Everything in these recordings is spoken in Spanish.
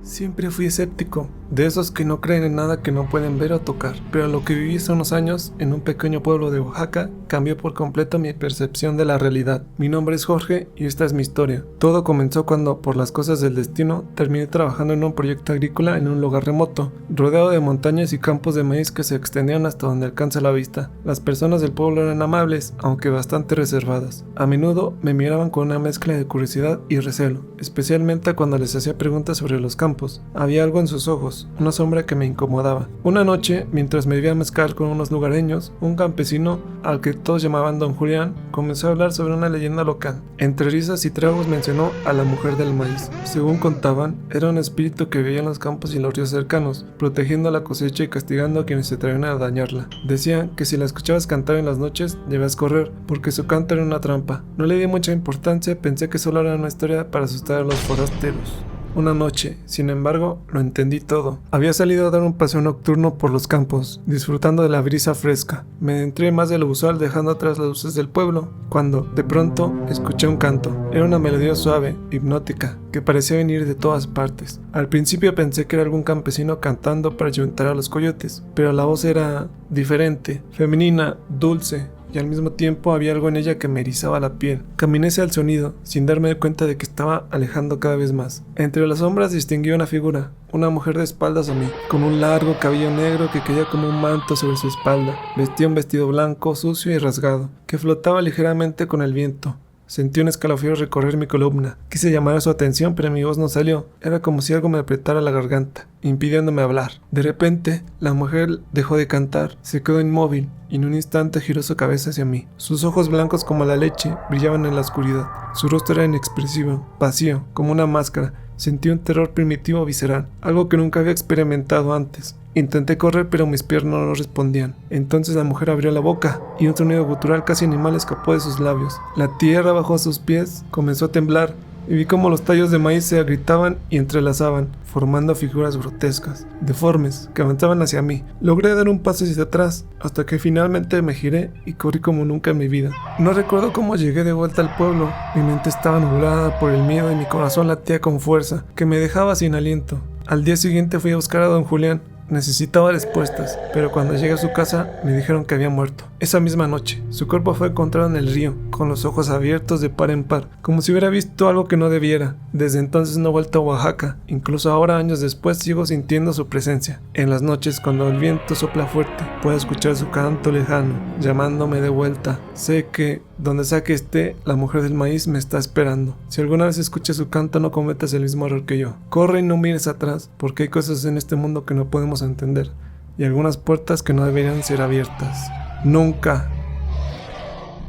Siempre fui escéptico, de esos que no creen en nada que no pueden ver o tocar, pero lo que viví hace unos años en un pequeño pueblo de Oaxaca cambió por completo mi percepción de la realidad. Mi nombre es Jorge y esta es mi historia. Todo comenzó cuando, por las cosas del destino, terminé trabajando en un proyecto agrícola en un lugar remoto, rodeado de montañas y campos de maíz que se extendían hasta donde alcanza la vista. Las personas del pueblo eran amables, aunque bastante reservadas. A menudo me miraban con una mezcla de curiosidad y recelo, especialmente cuando les hacía preguntas sobre los campos. Había algo en sus ojos, una sombra que me incomodaba. Una noche, mientras me bebía mezcal con unos lugareños, un campesino, al que todos llamaban Don Julián, comenzó a hablar sobre una leyenda local. Entre risas y tragos mencionó a la mujer del maíz. Según contaban, era un espíritu que vivía en los campos y los ríos cercanos, protegiendo la cosecha y castigando a quienes se atrevían a dañarla. Decían que si la escuchabas cantar en las noches, debías correr, porque su canto era una trampa. No le di mucha importancia, pensé que solo era una historia para asustar a los forasteros. Una noche, sin embargo, lo entendí todo. Había salido a dar un paseo nocturno por los campos, disfrutando de la brisa fresca. Me adentré más de lo usual dejando atrás las luces del pueblo, cuando, de pronto, escuché un canto. Era una melodía suave, hipnótica, que parecía venir de todas partes. Al principio pensé que era algún campesino cantando para ayuntar a los coyotes, pero la voz era diferente, femenina, dulce. Y al mismo tiempo había algo en ella que me erizaba la piel. Caminé hacia el sonido, sin darme cuenta de que estaba alejando cada vez más. Entre las sombras distinguí una figura, una mujer de espaldas a mí, con un largo cabello negro que caía como un manto sobre su espalda. Vestía un vestido blanco, sucio y rasgado, que flotaba ligeramente con el viento. Sentí un escalofrío recorrer mi columna. Quise llamar su atención, pero mi voz no salió. Era como si algo me apretara la garganta, impidiéndome hablar. De repente, la mujer dejó de cantar, se quedó inmóvil, y en un instante giró su cabeza hacia mí. Sus ojos blancos como la leche brillaban en la oscuridad. Su rostro era inexpresivo, vacío, como una máscara. Sentí un terror primitivo visceral, algo que nunca había experimentado antes. Intenté correr, pero mis piernas no respondían. Entonces la mujer abrió la boca y un sonido gutural casi animal escapó de sus labios. La tierra bajo sus pies comenzó a temblar y vi cómo los tallos de maíz se agritaban y entrelazaban, formando figuras grotescas, deformes, que avanzaban hacia mí. Logré dar un paso hacia atrás, hasta que finalmente me giré y corrí como nunca en mi vida. No recuerdo cómo llegué de vuelta al pueblo. Mi mente estaba nublada por el miedo y mi corazón latía con fuerza, que me dejaba sin aliento. Al día siguiente fui a buscar a Don Julián. Necesitaba respuestas, pero cuando llegué a su casa me dijeron que había muerto. Esa misma noche, su cuerpo fue encontrado en el río, con los ojos abiertos de par en par, como si hubiera visto algo que no debiera. Desde entonces no he vuelto a Oaxaca, incluso ahora años después sigo sintiendo su presencia. En las noches cuando el viento sopla fuerte, puedo escuchar su canto lejano, llamándome de vuelta. Sé que, donde sea que esté, la mujer del maíz me está esperando. Si alguna vez escuchas su canto, no cometas el mismo error que yo. Corre y no mires atrás, porque hay cosas en este mundo que no podemos entender, y algunas puertas que no deberían ser abiertas. Nunca.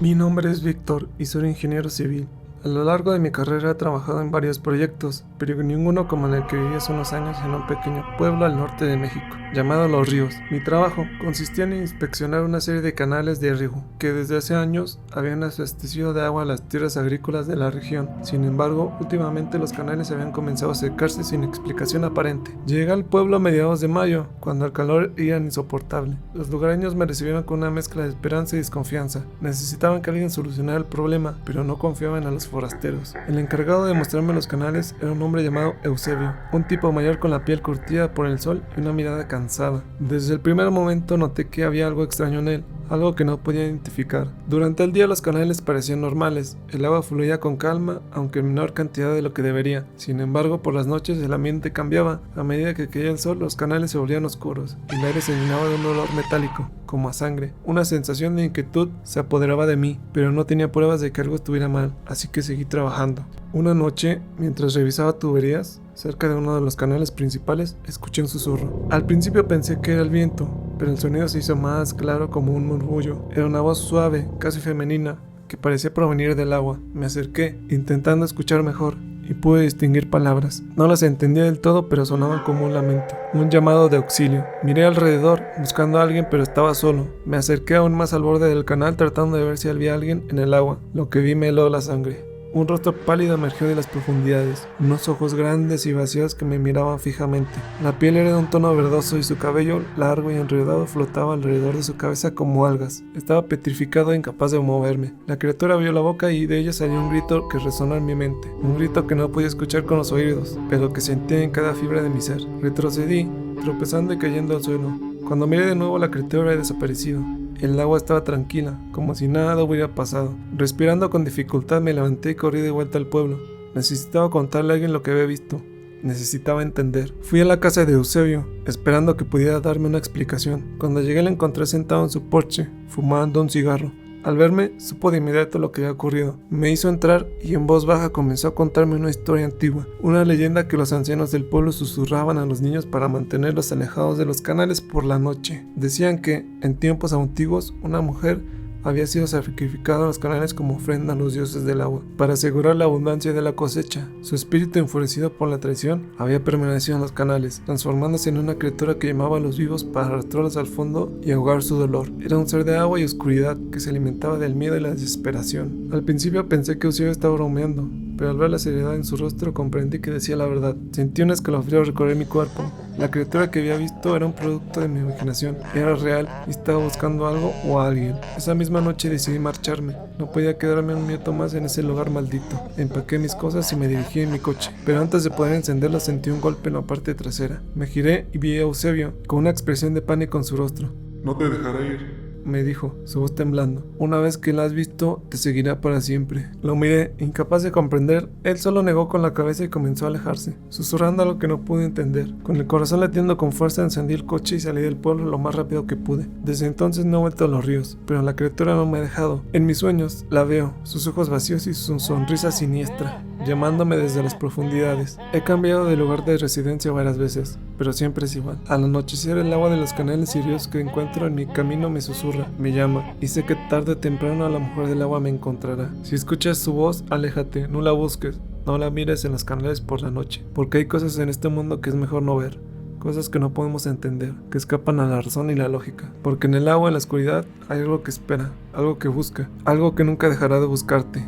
Mi nombre es Víctor y soy ingeniero civil. A lo largo de mi carrera he trabajado en varios proyectos, pero ninguno como en el que viví hace unos años en un pequeño pueblo al norte de México, llamado Los Ríos. Mi trabajo consistía en inspeccionar una serie de canales de riego, que desde hace años habían abastecido de agua a las tierras agrícolas de la región. Sin embargo, últimamente los canales habían comenzado a secarse sin explicación aparente. Llegué al pueblo a mediados de mayo, cuando el calor era insoportable. Los lugareños me recibieron con una mezcla de esperanza y desconfianza. Necesitaban que alguien solucionara el problema, pero no confiaban en los forasteros. El encargado de mostrarme los canales era un hombre llamado Eusebio, un tipo mayor con la piel curtida por el sol y una mirada cansada. Desde el primer momento noté que había algo extraño en él, algo que no podía identificar. Durante el día los canales parecían normales, el agua fluía con calma, aunque en menor cantidad de lo que debería. Sin embargo, por las noches el ambiente cambiaba. A medida que caía el sol, los canales se volvían oscuros y el aire se llenaba de un olor metálico, como a sangre. Una sensación de inquietud se apoderaba de mí, pero no tenía pruebas de que algo estuviera mal, así que seguí trabajando. Una noche, mientras revisaba tuberías, cerca de uno de los canales principales, escuché un susurro. Al principio pensé que era el viento, pero el sonido se hizo más claro como un murmullo. Era una voz suave, casi femenina, que parecía provenir del agua. Me acerqué, intentando escuchar mejor, y pude distinguir palabras. No las entendía del todo, pero sonaban como un lamento, un llamado de auxilio. Miré alrededor, buscando a alguien, pero estaba solo. Me acerqué aún más al borde del canal, tratando de ver si había alguien en el agua. Lo que vi me heló la sangre. Un rostro pálido emergió de las profundidades, unos ojos grandes y vacíos que me miraban fijamente. La piel era de un tono verdoso y su cabello, largo y enredado, flotaba alrededor de su cabeza como algas. Estaba petrificado e incapaz de moverme. La criatura abrió la boca y de ella salió un grito que resonó en mi mente. Un grito que no podía escuchar con los oídos, pero que sentía en cada fibra de mi ser. Retrocedí, tropezando y cayendo al suelo. Cuando miré de nuevo, la criatura había desaparecido. El agua estaba tranquila, como si nada hubiera pasado. Respirando con dificultad me levanté y corrí de vuelta al pueblo. Necesitaba contarle a alguien lo que había visto. Necesitaba entender. Fui a la casa de Eusebio, esperando que pudiera darme una explicación. Cuando llegué lo encontré sentado en su porche, fumando un cigarro. Al verme, supo de inmediato lo que había ocurrido. Me hizo entrar y en voz baja comenzó a contarme una historia antigua, una leyenda que los ancianos del pueblo susurraban a los niños para mantenerlos alejados de los canales por la noche. Decían que, en tiempos antiguos, una mujer había sido sacrificada a los canales como ofrenda a los dioses del agua, para asegurar la abundancia de la cosecha. Su espíritu, enfurecido por la traición, había permanecido en los canales, transformándose en una criatura que llamaba a los vivos para arrastrarlos al fondo y ahogar su dolor. Era un ser de agua y oscuridad que se alimentaba del miedo y la desesperación. Al principio pensé que Eusebio estaba bromeando, pero al ver la seriedad en su rostro comprendí que decía la verdad. Sentí un escalofrío recorrer mi cuerpo. La criatura que había visto era un producto de mi imaginación, era real y estaba buscando algo o a alguien. Esa misma noche decidí marcharme. No podía quedarme un minuto más en ese lugar maldito. Empaqué mis cosas y me dirigí en mi coche, pero antes de poder encenderlo sentí un golpe en la parte trasera. Me giré y vi a Eusebio con una expresión de pánico en su rostro. No te dejaré ir, me dijo, su voz temblando. Una vez que la has visto, te seguirá para siempre. Lo miré, incapaz de comprender. Él solo negó con la cabeza y comenzó a alejarse, susurrando algo que no pude entender. Con el corazón latiendo con fuerza, encendí el coche y salí del pueblo lo más rápido que pude. Desde entonces no he vuelto a los ríos, pero la criatura no me ha dejado. En mis sueños la veo, sus ojos vacíos y su sonrisa siniestra, llamándome desde las profundidades. He cambiado de lugar de residencia varias veces, pero siempre es igual. Al anochecer, el agua de los canales y ríos que encuentro en mi camino me susurra, me llama, y sé que tarde o temprano la mujer del agua me encontrará. Si escuchas su voz, aléjate, no la busques, no la mires en los canales por la noche, porque hay cosas en este mundo que es mejor no ver. Cosas que no podemos entender, que escapan a la razón y la lógica. Porque en el agua, en la oscuridad, hay algo que espera, algo que busca, algo que nunca dejará de buscarte.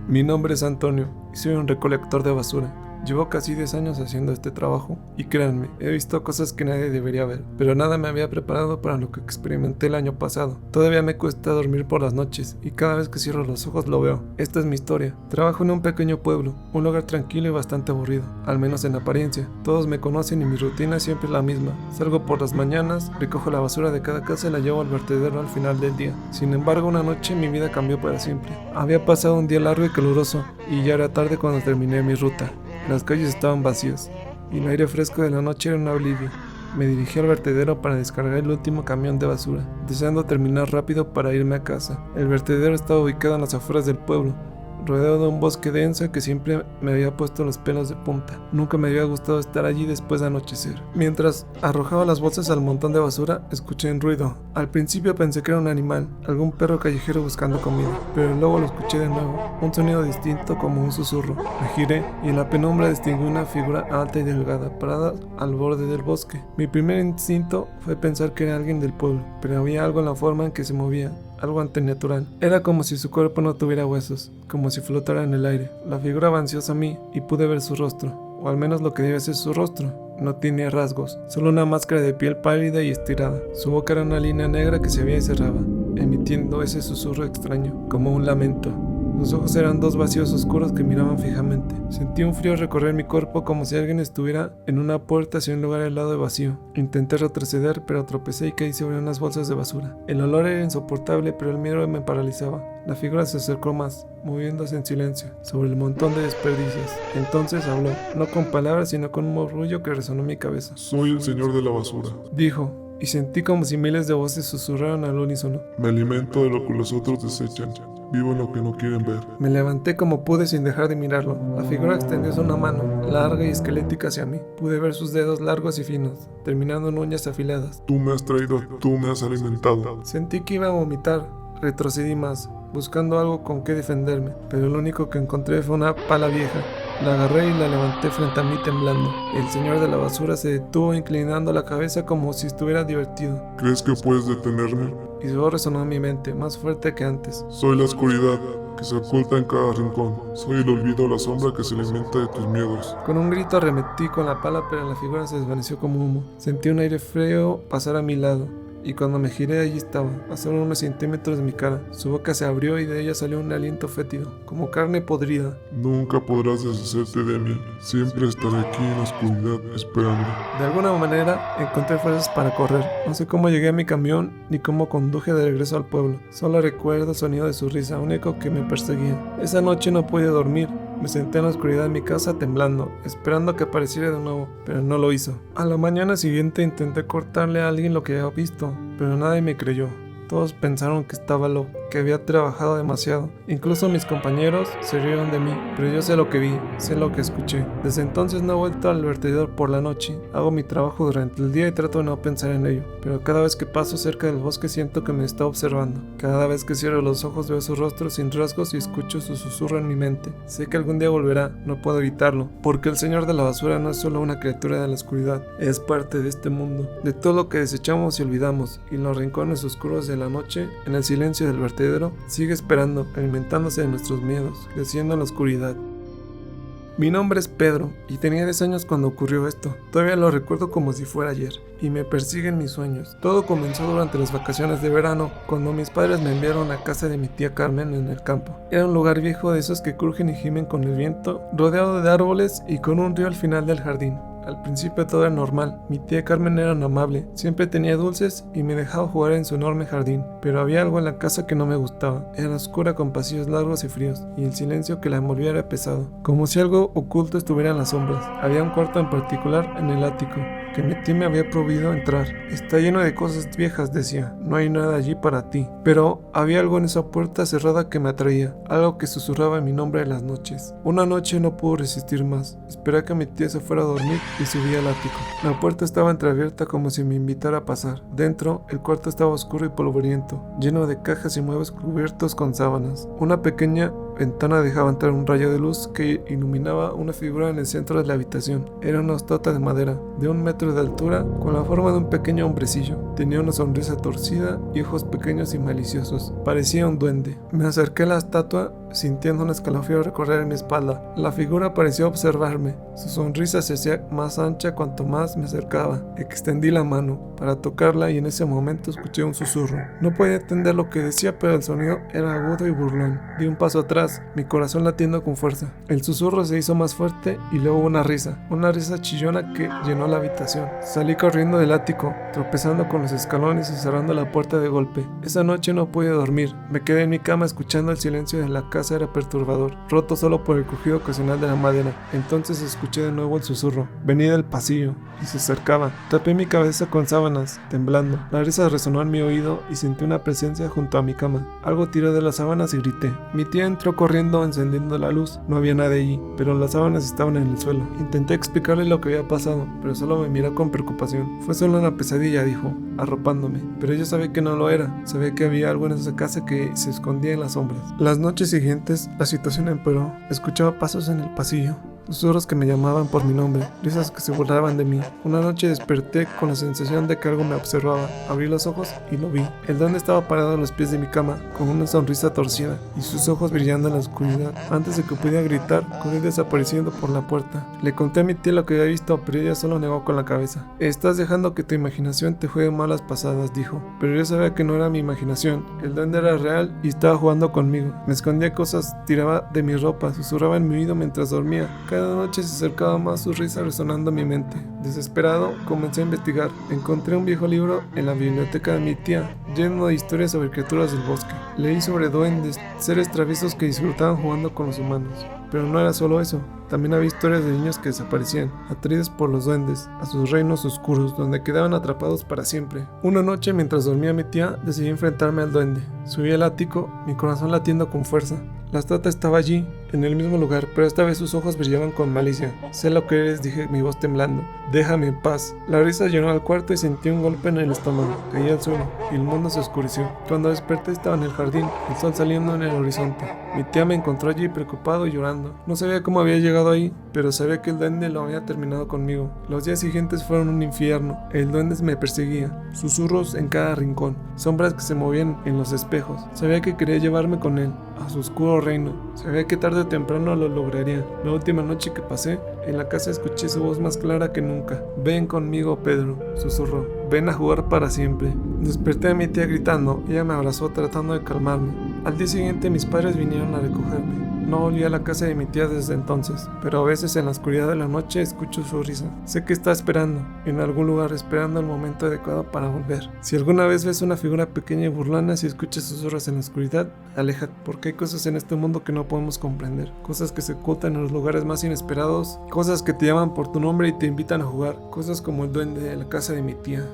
Mi nombre es Antonio y soy un recolector de basura. Llevo casi 10 años haciendo este trabajo y créanme, he visto cosas que nadie debería ver, pero nada me había preparado para lo que experimenté el año pasado. Todavía me cuesta dormir por las noches y cada vez que cierro los ojos lo veo. Esta es mi historia. Trabajo en un pequeño pueblo, un lugar tranquilo y bastante aburrido, al menos en apariencia. Todos me conocen y mi rutina siempre es la misma. Salgo por las mañanas, recojo la basura de cada casa y la llevo al vertedero al final del día. Sin embargo, una noche mi vida cambió para siempre. Había pasado un día largo y caluroso y ya era tarde cuando terminé mi ruta. Las calles estaban vacías y el aire fresco de la noche era un alivio. Me dirigí al vertedero para descargar el último camión de basura, deseando terminar rápido para irme a casa. El vertedero estaba ubicado en las afueras del pueblo, rodeado de un bosque denso que siempre me había puesto los pelos de punta. Nunca me había gustado estar allí después de anochecer. Mientras arrojaba las bolsas al montón de basura, escuché un ruido. Al principio pensé que era un animal, algún perro callejero buscando comida, pero luego lo escuché de nuevo, un sonido distinto como un susurro. Me giré y en la penumbra distinguí una figura alta y delgada, parada al borde del bosque. Mi primer instinto fue pensar que era alguien del pueblo, pero había algo en la forma en que se movía, algo antinatural. Era como si su cuerpo no tuviera huesos, como si flotara en el aire. La figura avanzó hacia mí y pude ver su rostro, o al menos lo que debe ser su rostro. No tenía rasgos, solo una máscara de piel pálida y estirada. Su boca era una línea negra que se abría y cerraba, emitiendo ese susurro extraño, como un lamento. Sus ojos eran dos vacíos oscuros que miraban fijamente. Sentí un frío recorrer mi cuerpo como si alguien estuviera en una puerta hacia un lugar helado y vacío. Intenté retroceder, pero tropecé y caí sobre unas bolsas de basura. El olor era insoportable, pero el miedo me paralizaba. La figura se acercó más, moviéndose en silencio, sobre el montón de desperdicios. Entonces habló, no con palabras, sino con un murmullo que resonó en mi cabeza. Soy el señor de la basura, dijo, y sentí como si miles de voces susurraran al unísono. Me alimento de lo que los otros desechan. Vivo en lo que no quieren ver. Me levanté como pude sin dejar de mirarlo. La figura extendió una mano, larga y esquelética hacia mí. Pude ver sus dedos largos y finos, terminando en uñas afiladas. Tú me has traído, tú me has alimentado. Sentí que iba a vomitar. Retrocedí más, buscando algo con que defenderme, pero lo único que encontré fue una pala vieja. La agarré y la levanté frente a mí temblando. El señor de la basura se detuvo inclinando la cabeza como si estuviera divertido. ¿Crees que puedes detenerme? Y su voz resonó en mi mente, más fuerte que antes. Soy la oscuridad. que se oculta en cada rincón. Soy el olvido, la sombra que se alimenta de tus miedos. Con un grito arremetí con la pala, pero la figura se desvaneció como humo. Sentí un aire frío pasar a mi lado, y cuando me giré allí estaba, a solo unos centímetros de mi cara. Su boca se abrió y de ella salió un aliento fétido, como carne podrida. Nunca podrás deshacerte de mí. Siempre estaré aquí en la oscuridad esperando. De alguna manera encontré fuerzas para correr. No sé cómo llegué a mi camión ni cómo conduje de regreso al pueblo. Solo recuerdo el sonido de su risa, único que me perseguía. Esa noche no pude dormir. Me senté en la oscuridad de mi casa temblando, esperando que apareciera de nuevo, pero no lo hizo. A la mañana siguiente intenté cortarle a alguien lo que había visto, pero nadie me creyó. Todos pensaron que estaba loco, que había trabajado demasiado. Incluso mis compañeros se rieron de mí, pero yo sé lo que vi, sé lo que escuché. Desde entonces no he vuelto al vertedero por la noche. Hago mi trabajo durante el día y trato de no pensar en ello. Pero cada vez que paso cerca del bosque siento que me está observando. Cada vez que cierro los ojos veo su rostro sin rasgos y escucho su susurro en mi mente. Sé que algún día volverá, no puedo evitarlo, porque el señor de la basura no es solo una criatura de la oscuridad, es parte de este mundo, de todo lo que desechamos y olvidamos, y en los rincones oscuros de la noche, en el silencio del vertedero, sigue esperando, alimentándose de nuestros miedos, creciendo en la oscuridad. Mi nombre es Pedro y tenía 10 años cuando ocurrió esto. Todavía lo recuerdo como si fuera ayer y me persiguen mis sueños. Todo comenzó durante las vacaciones de verano, cuando mis padres me enviaron a casa de mi tía Carmen en el campo. Era un lugar viejo de esos que crujen y gimen con el viento, rodeado de árboles y con un río al final del jardín. Al principio todo era normal, mi tía Carmen era amable, siempre tenía dulces y me dejaba jugar en su enorme jardín, pero había algo en la casa que no me gustaba. Era oscura con pasillos largos y fríos, y el silencio que la envolvía era pesado, como si algo oculto estuviera en las sombras. Había un cuarto en particular en el ático, que mi tía me había prohibido entrar. Está lleno de cosas viejas, decía, no hay nada allí para ti. Pero había algo en esa puerta cerrada que me atraía, algo que susurraba mi nombre en las noches. Una noche no pude resistir más, esperé a que mi tía se fuera a dormir y subí al ático. La puerta estaba entreabierta como si me invitara a pasar. Dentro, el cuarto estaba oscuro y polvoriento, lleno de cajas y muebles cubiertos con sábanas. Una pequeña ventana dejaba entrar un rayo de luz que iluminaba una figura en el centro de la habitación. Era una estatua de madera, de 1 metro de altura, con la forma de un pequeño hombrecillo. Tenía una sonrisa torcida y ojos pequeños y maliciosos. Parecía un duende. Me acerqué a la estatua, sintiendo un escalofrío recorrer mi espalda. La figura pareció observarme. Su sonrisa se hacía más ancha cuanto más me acercaba. Extendí la mano para tocarla y en ese momento escuché un susurro. No podía entender lo que decía, pero el sonido era agudo y burlón. Di un paso atrás, mi corazón latiendo con fuerza. El susurro se hizo más fuerte y luego una risa chillona que llenó la habitación. Salí corriendo del ático, tropezando con los escalones y cerrando la puerta de golpe. Esa noche no pude dormir. Me quedé en mi cama escuchando el silencio de la casa. Era perturbador, roto solo por el crujido ocasional de la madera. Entonces escuché de nuevo el susurro. Venía del pasillo y se acercaba. Tapé mi cabeza con sábanas, temblando. La risa resonó en mi oído y sentí una presencia junto a mi cama. Algo tiró de las sábanas y grité. Mi tía entró corriendo encendiendo la luz. No había nadie allí, pero las sábanas estaban en el suelo. Intenté explicarle lo que había pasado, pero solo me miró con preocupación. Fue solo una pesadilla, dijo, arropándome. Pero yo sabía que no lo era. Sabía que había algo en esa casa que se escondía en las sombras. Las noches siguientes, la situación empeoró. Escuchaba pasos en el pasillo, susurros que me llamaban por mi nombre, risas que se burlaban de mí. Una noche desperté con la sensación de que algo me observaba. Abrí los ojos y lo vi. El duende estaba parado a los pies de mi cama, con una sonrisa torcida y sus ojos brillando en la oscuridad. Antes de que pudiera gritar, corrí desapareciendo por la puerta. Le conté a mi tía lo que había visto, pero ella solo negó con la cabeza. Estás dejando que tu imaginación te juegue malas pasadas, dijo. Pero yo sabía que no era mi imaginación. El duende era real y estaba jugando conmigo. Me escondía cosas, tiraba de mi ropa, susurraba en mi oído mientras dormía. Cada noche se acercaba más su risa resonando en mi mente. Desesperado, comencé a investigar. Encontré un viejo libro en la biblioteca de mi tía, lleno de historias sobre criaturas del bosque. Leí sobre duendes, seres traviesos que disfrutaban jugando con los humanos. Pero no era solo eso. También había historias de niños que desaparecían, atraídos por los duendes, a sus reinos oscuros, donde quedaban atrapados para siempre. Una noche, mientras dormía mi tía, decidí enfrentarme al duende. Subí al ático, mi corazón latiendo con fuerza. La estatua estaba allí, en el mismo lugar, pero esta vez sus ojos brillaban con malicia. Sé lo que eres, dije, mi voz temblando. Déjame en paz. La risa llenó el cuarto y sentí un golpe en el estómago. Caí al suelo y el mundo se oscureció. Cuando desperté estaba en el jardín, el sol saliendo en el horizonte. Mi tía me encontró allí preocupado y llorando. No sabía cómo había llegado ahí, pero sabía que el duende lo había terminado conmigo. Los días siguientes fueron un infierno. El duende me perseguía, susurros en cada rincón, sombras que se movían en los espejos. Sabía que quería llevarme con él. a su oscuro reino. Sabía que tarde o temprano lo lograría. La última noche que pasé en la casa escuché su voz más clara que nunca. Ven conmigo, Pedro, susurró. Ven a jugar para siempre. Desperté a mi tía gritando. Ella me abrazó tratando de calmarme. Al día siguiente mis padres vinieron a recogerme. No volví a la casa de mi tía desde entonces, pero a veces en la oscuridad de la noche escucho su risa. Sé que está esperando, en algún lugar, esperando el momento adecuado para volver. Si alguna vez ves una figura pequeña y burlona, si escuchas susurros en la oscuridad, aléjate, porque hay cosas en este mundo que no podemos comprender, cosas que se ocultan en los lugares más inesperados, cosas que te llaman por tu nombre y te invitan a jugar, cosas como el duende de la casa de mi tía.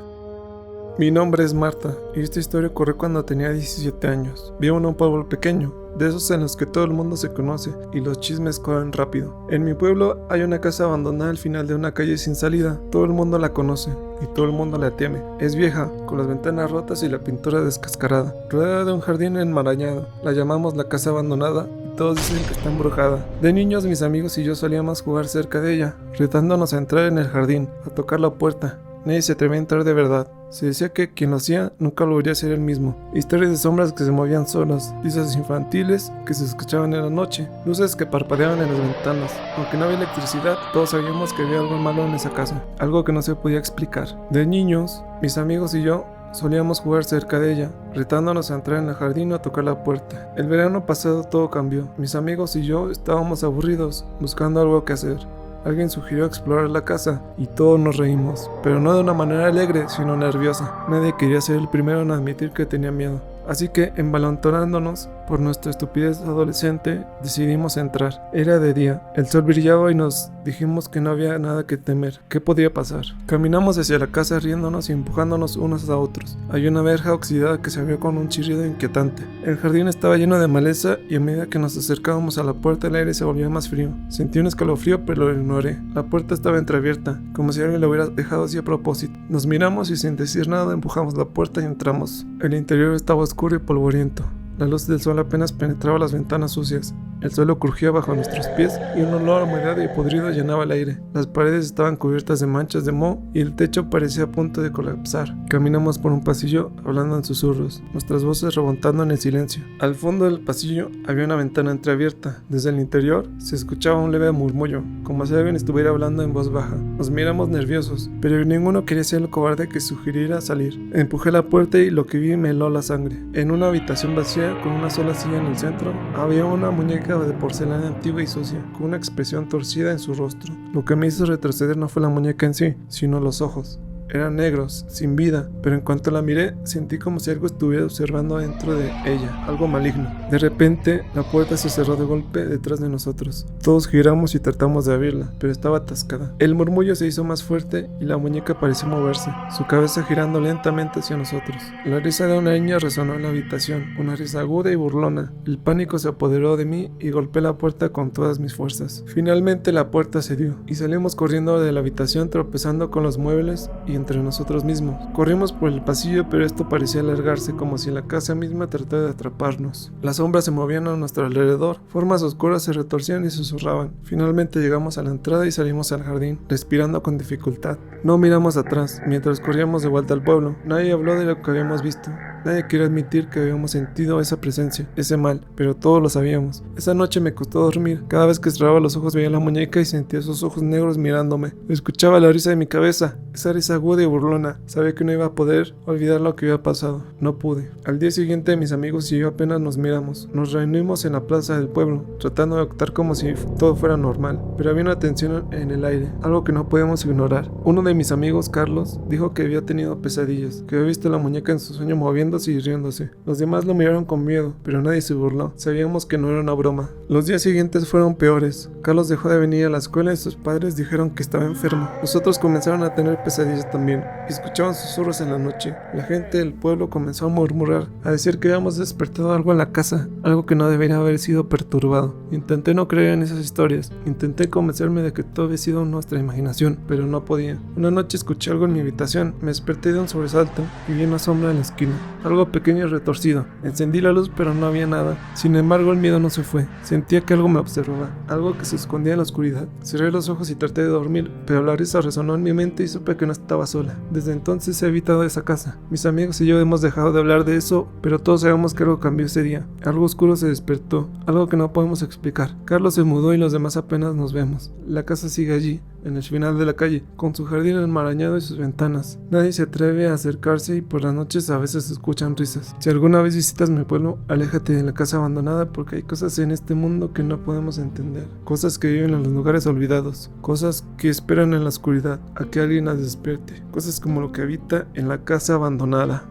Mi nombre es Marta, y esta historia ocurrió cuando tenía 17 años. Vivo en un pueblo pequeño, de esos en los que todo el mundo se conoce y los chismes corren rápido. En mi pueblo hay una casa abandonada al final de una calle sin salida. Todo el mundo la conoce y todo el mundo la teme. Es vieja, con las ventanas rotas y la pintura descascarada, rodeada de un jardín enmarañado. La llamamos la casa abandonada y todos dicen que está embrujada. De niños mis amigos y yo solíamos jugar cerca de ella, retándonos a entrar en el jardín, a tocar la puerta. Nadie se atrevía a entrar de verdad. Se decía que quien lo hacía nunca volvería a ser el mismo. Historias de sombras que se movían solas, risas infantiles que se escuchaban en la noche, luces que parpadeaban en las ventanas. Aunque no había electricidad, todos sabíamos que había algo malo en esa casa, algo que no se podía explicar. De niños, mis amigos y yo solíamos jugar cerca de ella, retándonos a entrar en el jardín o a tocar la puerta. El verano pasado todo cambió. Mis amigos y yo estábamos aburridos, buscando algo que hacer. Alguien sugirió explorar la casa y todos nos reímos, pero no de una manera alegre, sino nerviosa. Nadie quería ser el primero en admitir que tenía miedo. Así que, envalentonándonos por nuestra estupidez adolescente, decidimos entrar. Era de día, el sol brillaba y nos dijimos que no había nada que temer. ¿Qué podía pasar? Caminamos hacia la casa riéndonos y empujándonos unos a otros. Había una verja oxidada que se abrió con un chirrido inquietante. El jardín estaba lleno de maleza y a medida que nos acercábamos a la puerta el aire se volvía más frío. Sentí un escalofrío pero lo ignoré. La puerta estaba entreabierta, como si alguien la hubiera dejado así a propósito. Nos miramos y sin decir nada empujamos la puerta y entramos. El interior estaba oscuro y polvoriento. La luz del sol apenas penetraba las ventanas sucias. El suelo crujía bajo nuestros pies y un olor a humedad y podrido llenaba el aire. Las paredes estaban cubiertas de manchas de moho y el techo parecía a punto de colapsar. Caminamos por un pasillo hablando en susurros, nuestras voces rebotando en el silencio. Al fondo del pasillo había una ventana entreabierta. Desde el interior se escuchaba un leve murmullo, como si alguien estuviera hablando en voz baja. Nos miramos nerviosos, pero ninguno quería ser el cobarde que sugiriera salir. Empujé la puerta y lo que vi me heló la sangre. En una habitación vacía, con una sola silla en el centro, había una muñeca de porcelana antigua y sucia, con una expresión torcida en su rostro. Lo que me hizo retroceder no fue la muñeca en sí, sino los ojos. Eran negros, sin vida, pero en cuanto la miré, sentí como si algo estuviera observando dentro de ella, algo maligno. De repente, la puerta se cerró de golpe detrás de nosotros. Todos giramos y tratamos de abrirla, pero estaba atascada. El murmullo se hizo más fuerte y la muñeca pareció moverse, su cabeza girando lentamente hacia nosotros. La risa de una niña resonó en la habitación, una risa aguda y burlona. El pánico se apoderó de mí y golpeé la puerta con todas mis fuerzas. Finalmente la puerta cedió y salimos corriendo de la habitación tropezando con los muebles y entre nosotros mismos. Corrimos por el pasillo, pero esto parecía alargarse como si la casa misma tratara de atraparnos. Las sombras se movían a nuestro alrededor, formas oscuras se retorcían y susurraban. Finalmente llegamos a la entrada y salimos al jardín, respirando con dificultad. No miramos atrás, mientras corríamos de vuelta al pueblo. Nadie habló de lo que habíamos visto. Nadie quería admitir que habíamos sentido esa presencia, ese mal, pero todos lo sabíamos. Esa noche me costó dormir. Cada vez que cerraba los ojos veía la muñeca y sentía esos ojos negros mirándome. Escuchaba la risa de mi cabeza, esa risa aguda y burlona. Sabía que no iba a poder olvidar lo que había pasado. No pude. Al día siguiente mis amigos y yo apenas nos miramos. Nos reunimos en la plaza del pueblo, tratando de actuar como si todo fuera normal. Pero había una tensión en el aire, algo que no podíamos ignorar. Uno de mis amigos, Carlos, dijo que había tenido pesadillas, que había visto a la muñeca en su sueño moviéndose y riéndose. Los demás lo miraron con miedo, pero nadie se burló. Sabíamos que no era una broma. Los días siguientes fueron peores. Carlos dejó de venir a la escuela y sus padres dijeron que estaba enfermo. Los otros comenzaron a tener pesadillas también. Escuchaban susurros en la noche. La gente del pueblo comenzó a murmurar, a decir que habíamos despertado algo en la casa, algo que no debería haber sido perturbado. Intenté no creer en esas historias. Intenté convencerme de que todo había sido nuestra imaginación, pero no podía. Una noche escuché algo en mi habitación. Me desperté de un sobresalto y vi una sombra en la esquina. Algo pequeño y retorcido. Encendí la luz pero no había nada. Sin embargo el miedo no se fue. Sentía que algo me observaba, algo que se escondía en la oscuridad. Cerré los ojos y traté de dormir, pero la risa resonó en mi mente y hizo supe que no estaba sola. Desde entonces he evitado esa casa. Mis amigos y yo hemos dejado de hablar de eso, pero todos sabemos que algo cambió ese día. Algo oscuro se despertó, algo que no podemos explicar. Carlos se mudó y los demás apenas nos vemos. La casa sigue allí, en el final de la calle, con su jardín enmarañado y sus ventanas. Nadie se atreve a acercarse y por las noches a veces se escuchan risas. Si alguna vez visitas mi pueblo, aléjate de la casa abandonada porque hay cosas en este mundo que no podemos entender. Cosas que viven en los lugares olvidados. Cosas que esperan en la oscuridad a que alguien las despierte. Cosas como lo que habita en la casa abandonada.